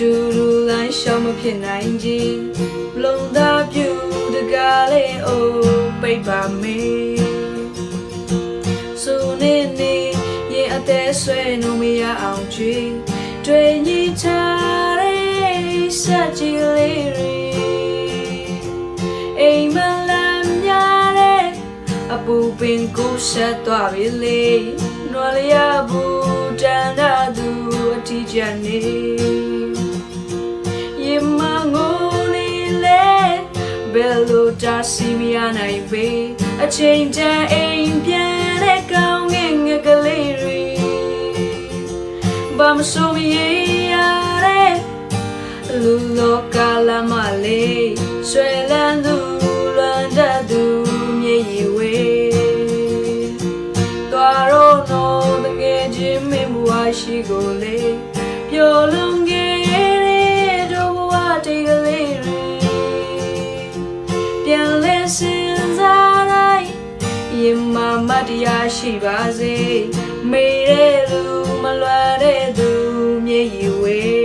တူတူလမ်းရှောင်းမဖြစ်နိုင်ကြီးလုံသားပြူတကားလေးအိုးပိတ်ပါမေဆိုနေနေရင်အသေးဆွဲလို့မရအောင်ကြွေတွေ့ညီချတဲ့ဆက်ကြီးလေးတွေအိမ်မလမ်းများတဲ့အပူပင်ကိုဆက်သွားပြီလေနွားလျာဘူးတန်တာသူအထီးကျန်နေရင်မငိုလေးလေဘယ်လိုတာစီမရနိုင်ပေအချိန်တန်အိမ်ပြန်တဲ့ကောင်းငယ်ငယ်ကလေးတွေဘာမဆိုမရတဲ့လူလောကလာမလေးဆွဲလန်းသူလွမ်းတတ်သူမြေကြီးဝေးသွားတော့တော့တကယ်ချင်းမင်းဘဝရှိကိုလေပျော်လွန်ခဲ့တဲ့တို့ဘဝတေးကလေးတွေပြန်လဲစဉ်းစားတိုင်းရင်မမတရားရှိပါစေမေးတဲ့လူမလွယ်တဲ့သူမြေကြီးဝေး